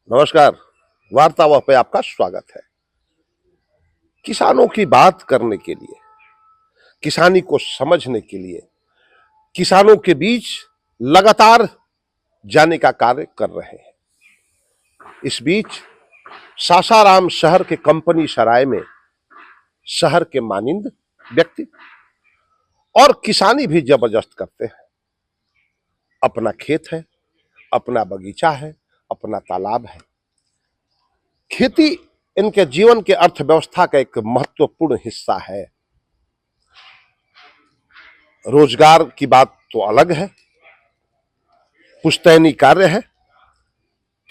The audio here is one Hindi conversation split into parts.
नमस्कार। वार्तावाह पे आपका स्वागत है। किसानों की बात करने के लिए, किसानी को समझने के लिए, किसानों के बीच लगातार जाने का कार्य कर रहे हैं। इस बीच सासाराम शहर के कंपनी सराय में शहर के मानिंद व्यक्ति और किसानी भी जबरदस्त करते हैं। अपना खेत है, अपना बगीचा है, अपना तालाब है। खेती इनके जीवन के अर्थव्यवस्था का एक महत्वपूर्ण हिस्सा है। रोजगार की बात तो अलग है, पुश्तैनी कार्य है,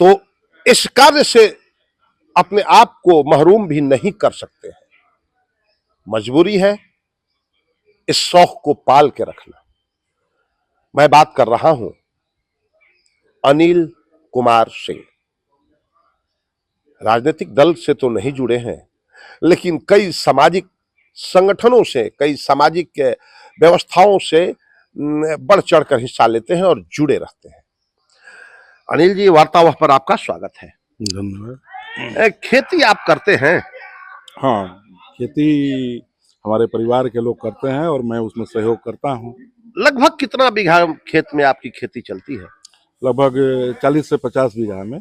तो इस कार्य से अपने आप को महरूम भी नहीं कर सकते हैं। मजबूरी है इस शौक को पाल के रखना। मैं बात कर रहा हूं अनिल कुमार सिंह। राजनीतिक दल से तो नहीं जुड़े हैं, लेकिन कई सामाजिक संगठनों से, कई सामाजिक व्यवस्थाओं से बढ़ चढ़कर हिस्सा लेते हैं और जुड़े रहते हैं। अनिल जी, वार्तावाह पर आपका स्वागत है। धन्यवाद। खेती आप करते हैं? हाँ, खेती हमारे परिवार के लोग करते हैं और मैं उसमें सहयोग करता हूँ। लगभग कितना बीघा खेत में आपकी खेती चलती है? लगभग 40 से 50 बीघा में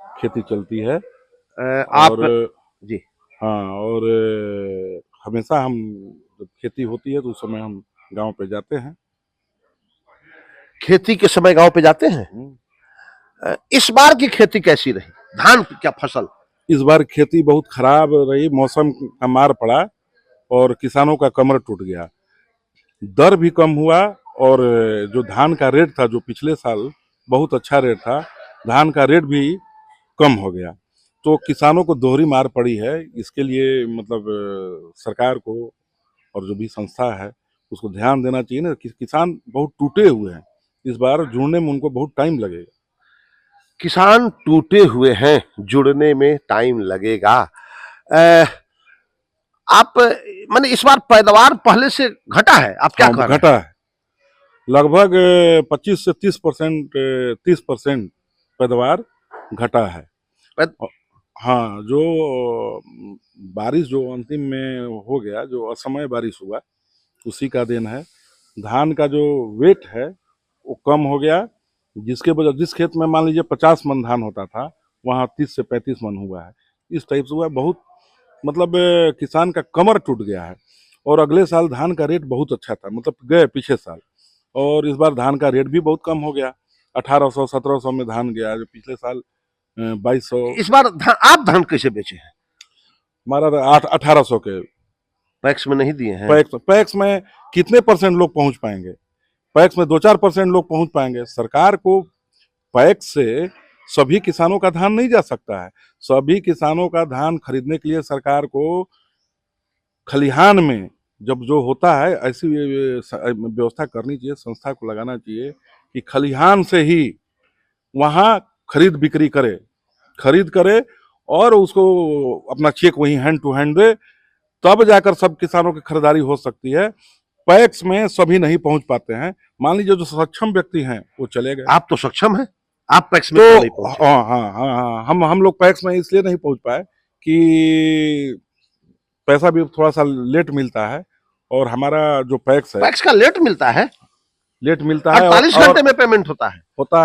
खेती चलती है। आप और जी हाँ, और हमेशा हम जब खेती होती है तो उस समय हम गांव पे जाते हैं। खेती के समय गांव पे जाते हैं? इस बार की खेती कैसी रही? धान की क्या फसल? इस बार खेती बहुत खराब रही, मौसम का मार पड़ा और किसानों का कमर टूट गया। दर भी कम हुआ और जो धान का रेट था, जो पिछले साल बहुत अच्छा रेट था, धान का रेट भी कम हो गया। तो किसानों को दोहरी मार पड़ी है। इसके लिए मतलब सरकार को और जो भी संस्था है उसको ध्यान देना चाहिए ना कि किसान बहुत टूटे हुए हैं। इस बार जुड़ने में उनको बहुत टाइम लगेगा। किसान टूटे हुए हैं, जुड़ने में टाइम लगेगा। आप माने इस बार पैदावार पहले से घटा है? आप क्या हाँ, कह रहे हैं? घटा है। लगभग 25 से 30% पैदावार घटा है। हाँ, जो बारिश जो अंतिम में हो गया, जो असमय बारिश हुआ, उसी का देन है। धान का जो वेट है वो कम हो गया, जिसके वजह जिस खेत में मान लीजिए 50 मन धान होता था, वहाँ 30 से 35 मन हुआ है। इस टाइप से हुआ। बहुत मतलब किसान का कमर टूट गया है। और अगले साल धान का रेट बहुत अच्छा था, मतलब गए पीछे साल, और इस बार धान का रेट भी बहुत कम हो गया। 1800-1700 में धान गया, जो पिछले साल 2200। इस बार आप धान कैसे बेचे हैं? हमारा 1800 के पैक्स में नहीं दिए हैं? पैक्स में कितने परसेंट लोग पहुंच पाएंगे? पैक्स में 2-4% लोग पहुंच पाएंगे। सरकार को पैक्स से सभी किसानों का धान नहीं जा सकता है। सभी किसानों का धान खरीदने के लिए सरकार को खलिहान में जब जो होता है ऐसी व्यवस्था करनी चाहिए, संस्था को लगाना चाहिए कि खलिहान से ही वहां खरीद बिक्री करे, खरीद करे और उसको अपना चेक वहीं हैंड टू हैंड दे, तब जाकर सब किसानों की खरीदारी हो सकती है। पैक्स में सभी नहीं पहुंच पाते हैं। मान लीजिए जो सक्षम व्यक्ति हैं वो चले गए। आप तो सक्षम हैं, आप पैक्स में तो क्यों नहीं पहुंचे? हाँ हाँ हाँ हाँ, हम लोग पैक्स में इसलिए नहीं पहुंच पाए कि पैसा भी थोड़ा सा लेट मिलता है, और हमारा जो पैक्स है पैक्स का लेट मिलता है? लेट मिलता है 48 घंटे में पेमेंट होता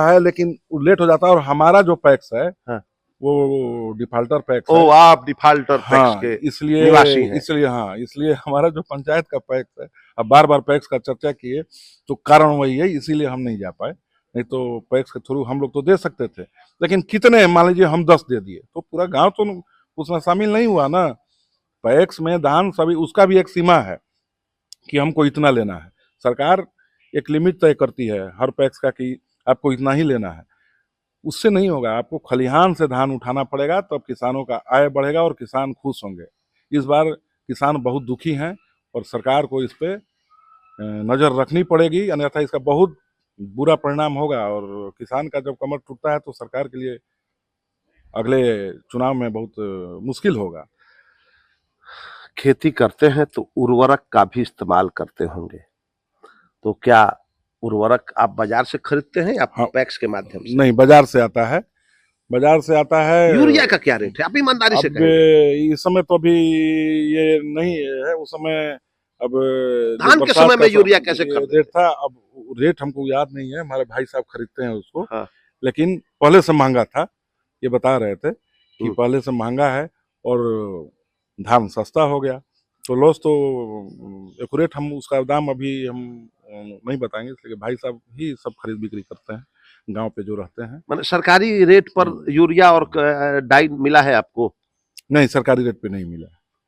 है? लेकिन लेट हो जाता है। और हमारा जो पैक्स है हाँ। वो डिफाल्टर पैक्स ओ, है। आप डिफाल्टर पैक्स हाँ, के इसलिए निवासी हैं। इसलिए हमारा जो पंचायत का पैक्स है, अब बार बार पैक्स का चर्चा किए तो कारण वही है, इसीलिए हम नहीं जा पाए। नहीं तो पैक्स के थ्रू हम लोग तो दे सकते थे, लेकिन कितने, मान लीजिए हम 10 दे दिए तो पूरा गांव तो उसमें शामिल नहीं हुआ ना। पैक्स में धान सभी, उसका भी एक सीमा है कि हमको इतना लेना है। सरकार एक लिमिट तय करती है हर पैक्स का कि आपको इतना ही लेना है। उससे नहीं होगा, आपको खलिहान से धान उठाना पड़ेगा, तब किसानों का आय बढ़ेगा और किसान खुश होंगे। इस बार किसान बहुत दुखी हैं और सरकार को इस पे नजर रखनी पड़ेगी, अन्यथा इसका बहुत बुरा परिणाम होगा। और किसान का जब कमर टूटता है तो सरकार के लिए अगले चुनाव में बहुत मुश्किल होगा। खेती करते हैं तो उर्वरक का भी इस्तेमाल करते होंगे, तो क्या उर्वरक आप बाजार से खरीदते हैं या हाँ, पैक्स के माध्यम से? नहीं, बाजार से आता है। बाजार से आता है। यूरिया का क्या रेट है, आप ईमानदारी से अब कहें। इस समय तो अभी ये नहीं है, उस समय अब जो धान के बरसात समय का में यूरिया कैसे खरीदते रेट था, अब रेट हमको याद नहीं है, हमारे भाई साहब खरीदते हैं उसको। हाँ। लेकिन पहले से महंगा था, ये बता रहे थे कि पहले से महंगा है और धान सस्ता हो गया। तो लॉस तो एक्यूरेट हम उसका दाम अभी हम नहीं बताएंगे, इसलिए भाई साहब ही सब खरीद बिक्री करते हैं, गांव पे जो रहते हैं। मतलब सरकारी रेट पर यूरिया और डाई मिला है आपको? नहीं, सरकारी रेट पे नहीं मिला।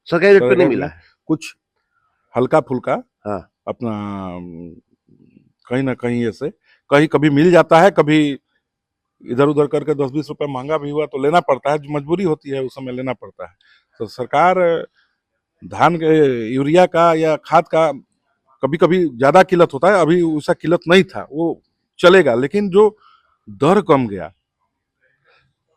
सरकारी रेट पे नहीं मिला है। कुछ हल्का फुल्का हाँ। अपना कहीं ना कहीं ऐसे कहीं कभी मिल जाता है, कभी इधर उधर करके 10-20 रुपए महंगा भी हुआ तो लेना पड़ता है, मजबूरी होती है, उस समय लेना पड़ता है। तो सरकार धान के यूरिया का या खाद का कभी कभी ज्यादा किल्लत होता है, अभी उसका किल्लत नहीं था, वो चलेगा। लेकिन जो दर कम गया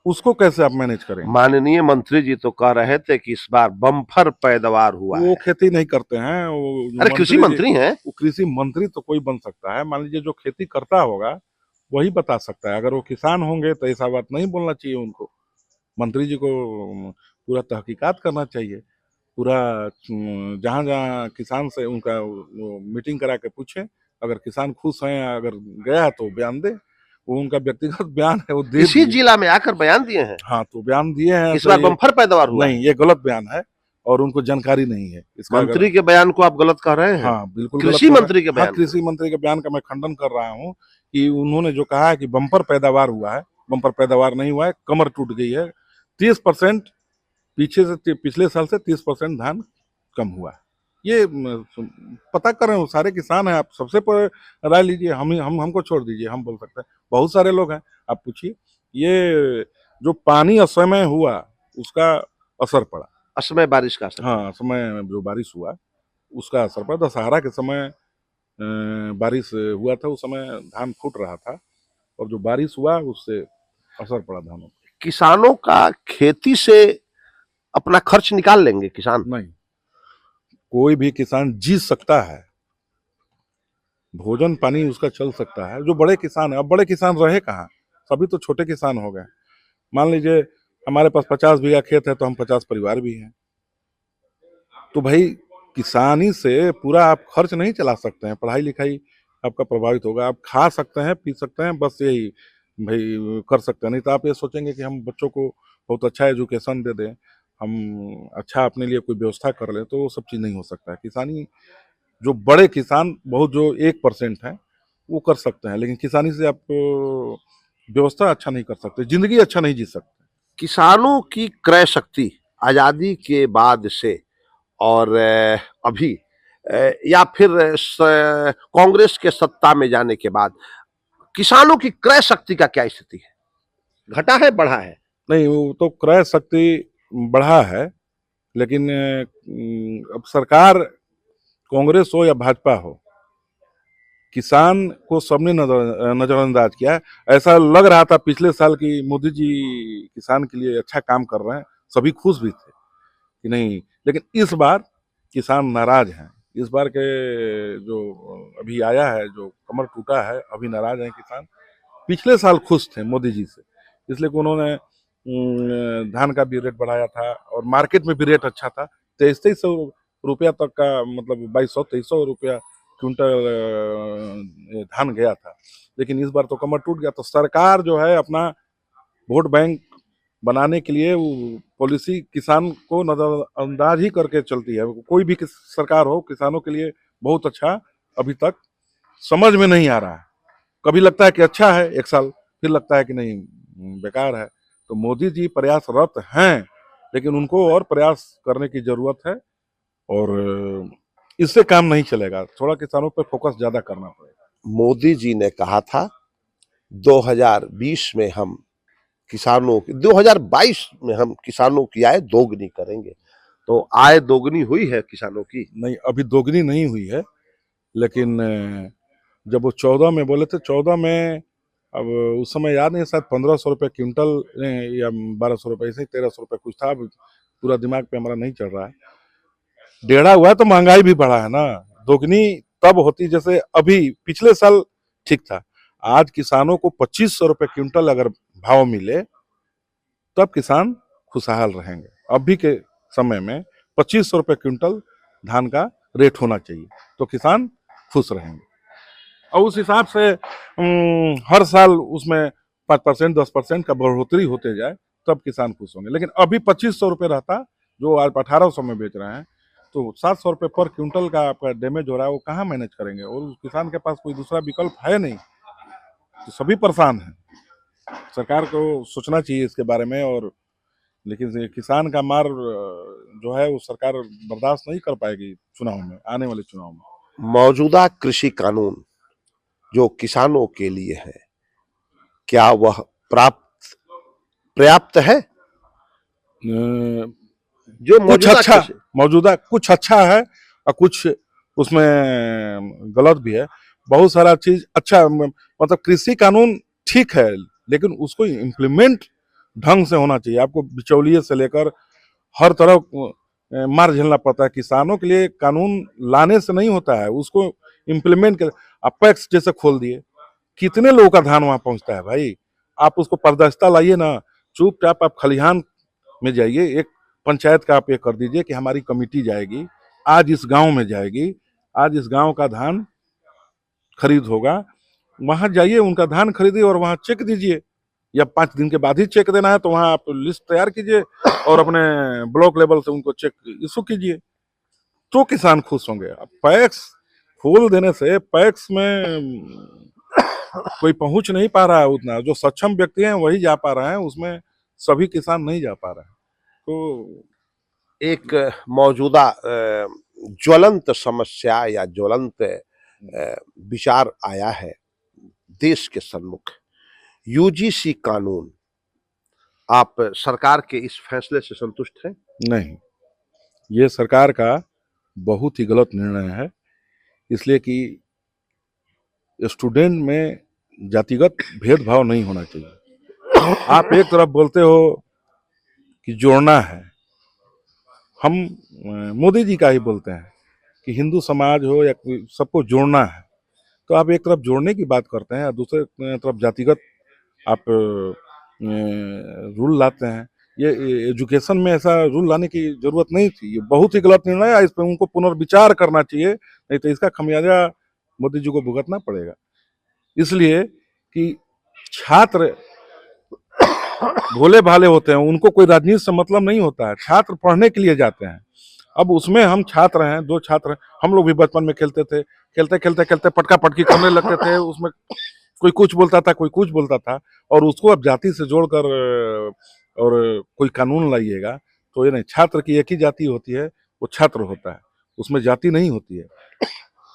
उसको कैसे आप मैनेज करेंगे? माननीय मंत्री जी तो कह रहे थे कि इस बार बम्पर पैदावार हुआ वो है। खेती नहीं करते हैं, वो जो अरे कृषि मंत्री हैं। वो कृषि मंत्री तो कोई बन सकता है, मान लीजिए जो खेती करता होगा वही बता सकता है। अगर वो किसान होंगे तो ऐसा बात नहीं बोलना चाहिए उनको। मंत्री जी को पूरा तहकीकात करना चाहिए, पूरा जहाँ जहाँ किसान से उनका मीटिंग करा के पूछे, अगर किसान खुश हैं, अगर गया तो बयान दे, वो उनका व्यक्तिगत बयान है, वो दे इसी दिए। जिला में आकर बयान दिए हैं। हाँ, तो बयान दिए हैं इस तो बार ये बम्पर पैदावार हुआ है। नहीं, ये गलत बयान है और उनको जानकारी नहीं है इसका। मंत्री के बयान को आप गलत कह रहे हैं? हाँ, बिल्कुल कृषि मंत्री के हाँ, बयान। कृषि मंत्री के बयान का मैं खंडन कर रहा हूँ कि उन्होंने जो कहा है कि बम्पर पैदावार हुआ है, बम्पर पैदावार नहीं हुआ है, कमर टूट गई है। 30% पिछले साल से 30% धान कम हुआ है। ये पता कर रहे हो, सारे किसान हैं, आप सबसे पर राय लीजिए, हमको छोड़ दीजिए, हम बोल सकते हैं, बहुत सारे लोग हैं, आप पूछिए। ये जो पानी असमय हुआ उसका असर पड़ा, असमय बारिश का असर। हाँ, असमय जो बारिश हुआ उसका असर पड़ा। दशहरा के समय बारिश हुआ था, उस समय धान फूट रहा था और जो बारिश हुआ उससे असर पड़ा धानों पर। किसानों का खेती से अपना खर्च निकाल लेंगे किसान? नहीं, कोई भी किसान जी सकता है, भोजन पानी उसका चल सकता है। जो बड़े किसान है, अब बड़े किसान रहे कहाँ, सभी तो छोटे किसान हो गए। मान लीजिए हमारे पास 50 बीघा खेत है तो हम 50 परिवार भी हैं, तो भाई किसानी से पूरा आप खर्च नहीं चला सकते हैं, पढ़ाई लिखाई आपका प्रभावित होगा। आप खा सकते हैं, पी सकते हैं, बस यही भाई कर सकते हैं। नहीं तो आप ये सोचेंगे कि हम बच्चों को बहुत अच्छा एजुकेशन दे दें, हम अच्छा अपने लिए कोई व्यवस्था कर लें, तो वो सब चीज़ नहीं हो सकता है। किसानी जो बड़े किसान बहुत जो 1% है वो कर सकते हैं, लेकिन किसानी से आप व्यवस्था अच्छा नहीं कर सकते, जिंदगी अच्छा नहीं जी सकते। किसानों की क्रय शक्ति आजादी के बाद से और अभी या फिर कांग्रेस के सत्ता में जाने के बाद किसानों की क्रय शक्ति का क्या स्थिति है? घटा है, बढ़ा है? नहीं, वो तो क्रय शक्ति बढ़ा है, लेकिन अब सरकार कांग्रेस हो या भाजपा हो, किसान को सबने नजरअंदाज किया है। ऐसा लग रहा था पिछले साल की मोदी जी किसान के लिए अच्छा काम कर रहे हैं, सभी खुश भी थे कि नहीं, लेकिन इस बार किसान नाराज हैं। इस बार के जो अभी आया है, जो कमर टूटा है, अभी नाराज हैं किसान। पिछले साल खुश थे मोदी जी से, इसलिए कि उन्होंने धान का भी रेट बढ़ाया था और मार्केट में भी रेट अच्छा था। 2300 रुपया तक का, मतलब 2200-2300 रुपया क्विंटल धान गया था। लेकिन इस बार तो कमर टूट गया। तो सरकार जो है अपना वोट बैंक बनाने के लिए वो पॉलिसी किसान को नजरअंदाज ही करके चलती है। कोई भी सरकार हो, किसानों के लिए बहुत अच्छा अभी तक समझ में नहीं आ रहा है। कभी लगता है कि अच्छा है एक साल, फिर लगता है कि नहीं बेकार है। तो मोदी जी प्रयासरत हैं, लेकिन उनको और प्रयास करने की जरूरत है और इससे काम नहीं चलेगा, थोड़ा किसानों पर फोकस ज्यादा करना पड़ेगा। मोदी जी ने कहा था 2020 में हम किसानों की 2022 में हम किसानों की आय दोगुनी करेंगे। तो आय दोगुनी हुई है किसानों की? नहीं, अभी दोगुनी नहीं हुई है, लेकिन जब वो 14 में बोले थे, 14 में अब उस समय याद नहीं, शायद 1500 रुपये क्विंटल या 1200 रुपये, ऐसे ही 1300 रुपये कुछ था। अब पूरा दिमाग पे हमारा नहीं चल रहा है। डेढ़ा हुआ है तो महंगाई भी बढ़ा है ना। दोगुनी तब होती जैसे अभी पिछले साल ठीक था। आज किसानों को 2500 रुपये क्विंटल अगर भाव मिले तब किसान खुशहाल रहेंगे। अभी के समय में 2500 रुपये क्विंटल धान का रेट होना चाहिए, तो किसान खुश रहेंगे। और उस हिसाब से हर साल उसमें 5%, 10% का बढ़ोतरी होते जाए, तब किसान खुश होंगे। लेकिन अभी 2500 रुपये रहता, जो आज 1800 में बेच रहे हैं, तो 700 रुपये पर क्विंटल का आपका डैमेज हो रहा है, वो कहाँ मैनेज करेंगे? और उस किसान के पास कोई दूसरा विकल्प है नहीं, तो सभी परेशान हैं। सरकार को सोचना चाहिए इसके बारे में। और लेकिन ये किसान का मार जो है वो सरकार बर्दाश्त नहीं कर पाएगी चुनाव में, आने वाले चुनाव में। मौजूदा कृषि कानून जो किसानों के लिए है, क्या वह पर्याप्त है? जो मौजूदा कुछ अच्छा है और कुछ उसमें गलत भी है। बहुत सारा चीज अच्छा, मतलब कृषि कानून ठीक है, लेकिन उसको इम्प्लीमेंट ढंग से होना चाहिए। आपको बिचौलिए से लेकर हर तरफ मार झेलना पड़ता है। किसानों के लिए कानून लाने से नहीं होता है, उसको इम्प्लीमेंट कर। अपेक्स जैसे खोल दिए, कितने लोगों का धान वहां पहुंचता है भाई? आप उसको पारदर्शिता लाइए ना। चुपचाप आप खलिहान में जाइए, एक पंचायत का आप ये कर दीजिए कि हमारी कमेटी जाएगी, आज इस गांव में जाएगी, आज इस गांव का धान खरीद होगा, वहां जाइए, उनका धान खरीदिए और वहां चेक दीजिए। या 5 दिन के बाद ही चेक देना है तो वहां आप लिस्ट तैयार कीजिए और अपने ब्लॉक लेवल से उनको चेक इशू कीजिए, तो किसान खुश होंगे। अब पैक्स खोल देने से पैक्स में कोई पहुंच नहीं पा रहा है उतना, जो सक्षम व्यक्ति हैं वही जा पा रहे हैं, उसमें सभी किसान नहीं जा पा रहे हैं। तो एक मौजूदा ज्वलंत समस्या या ज्वलंत विचार आया है देश के सम्मुख, यूजीसी कानून। आप सरकार के इस फैसले से संतुष्ट हैं? नहीं, ये सरकार का बहुत ही गलत निर्णय है, इसलिए कि स्टूडेंट में जातिगत भेदभाव नहीं होना चाहिए। आप एक तरफ बोलते हो कि जोड़ना है, हम मोदी जी का ही बोलते हैं कि हिंदू समाज हो या कोई, सबको जोड़ना है, तो आप एक तरफ जोड़ने की बात करते हैं और दूसरे तरफ जातिगत आप रूल लाते हैं। ये एजुकेशन में ऐसा रूल लाने की जरूरत नहीं थी, ये बहुत ही गलत निर्णय है। इस पर उनको पुनर्विचार करना चाहिए, नहीं तो इसका खमियाजा मोदी जी को भुगतना पड़ेगा। इसलिए कि छात्र भोले भाले होते हैं, उनको कोई राजनीति से मतलब नहीं होता है, छात्र पढ़ने के लिए जाते हैं। अब उसमें हम छात्र हैं, 2 छात्र हैं, हम लोग भी बचपन में खेलते थे, खेलते खेलते खेलते पटका पटकी करने लगते थे, उसमें कोई कुछ बोलता था, कोई कुछ बोलता था, और उसको अब जाति से जोड़कर और कोई कानून लाइएगा तो ये नहीं। छात्र की एक ही जाति होती है, वो छात्र होता है, उसमें जाति नहीं होती है।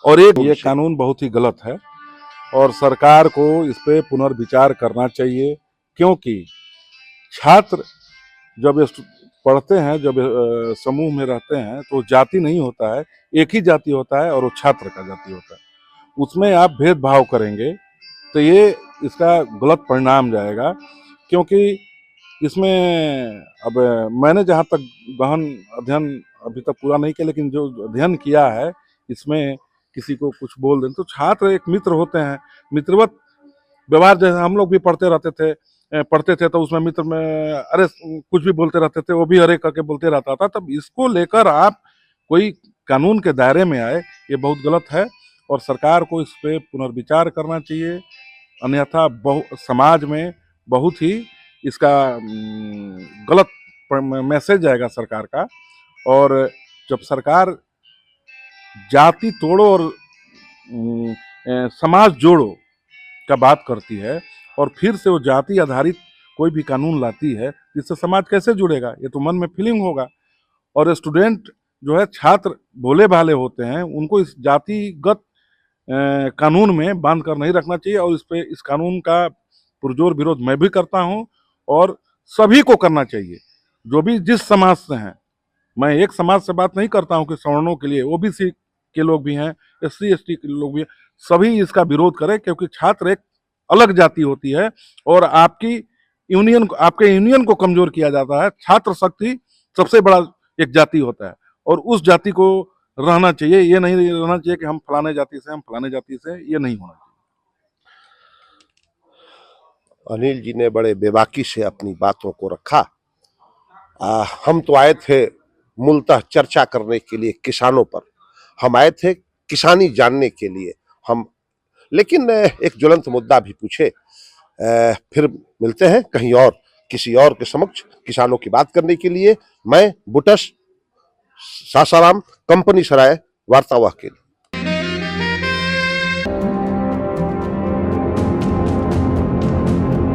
और ये कानून बहुत ही गलत है और सरकार को इस पे पुनर्विचार करना चाहिए, क्योंकि छात्र जब पढ़ते हैं, जब समूह में रहते हैं, तो जाति नहीं होता है, एक ही जाति होता है और वो छात्र का जाति होता है। उसमें आप भेदभाव करेंगे तो ये इसका गलत परिणाम जाएगा, क्योंकि इसमें अब मैंने जहाँ तक गहन अध्ययन अभी तक पूरा नहीं किया, लेकिन जो अध्ययन किया है, इसमें किसी को कुछ बोल दें तो छात्र एक मित्र होते हैं, मित्रवत व्यवहार जैसे हम लोग भी पढ़ते थे तो उसमें मित्र में अरे कुछ भी बोलते रहते थे, वो भी अरे करके बोलते रहता था। तब इसको लेकर आप कोई कानून के दायरे में आए, ये बहुत गलत है और सरकार को इस पे पुनर्विचार करना चाहिए। अन्यथा समाज में बहुत ही इसका गलत मैसेज जाएगा सरकार का। और जब सरकार जाति तोड़ो और समाज जोड़ो का बात करती है और फिर से वो जाति आधारित कोई भी कानून लाती है, जिससे समाज कैसे जुड़ेगा? ये तो मन में फीलिंग होगा। और स्टूडेंट जो है, छात्र भोले भाले होते हैं, उनको इस जातिगत कानून में बांध कर नहीं रखना चाहिए। और इस कानून का पुरजोर विरोध मैं भी करता हूं और सभी को करना चाहिए, जो भी जिस समाज से हैं। मैं एक समाज से बात नहीं करता हूं कि सवर्णों के लिए, ओबीसी के लोग भी हैं, SC ST के लोग भी हैं, सभी इसका विरोध करें, क्योंकि छात्र एक अलग जाति होती है और आपके यूनियन को कमजोर किया जाता है। छात्र शक्ति सबसे बड़ा एक जाति होता है और उस जाति को रहना चाहिए। ये नहीं रहना चाहिए कि हम फलाने जाति से, हम फलाने जाति से, ये नहीं होना चाहिए। अनिल जी ने बड़े बेबाकी से अपनी बातों को रखा। हम तो आए थे मूलतः चर्चा करने के लिए किसानों पर, हम आए थे किसानी जानने के लिए हम, लेकिन एक ज्वलंत मुद्दा भी पूछे। फिर मिलते हैं कहीं और किसी और के समक्ष किसानों की बात करने के लिए। मैं बुटस सासाराम कंपनी सराय वार्तावाह के लिए।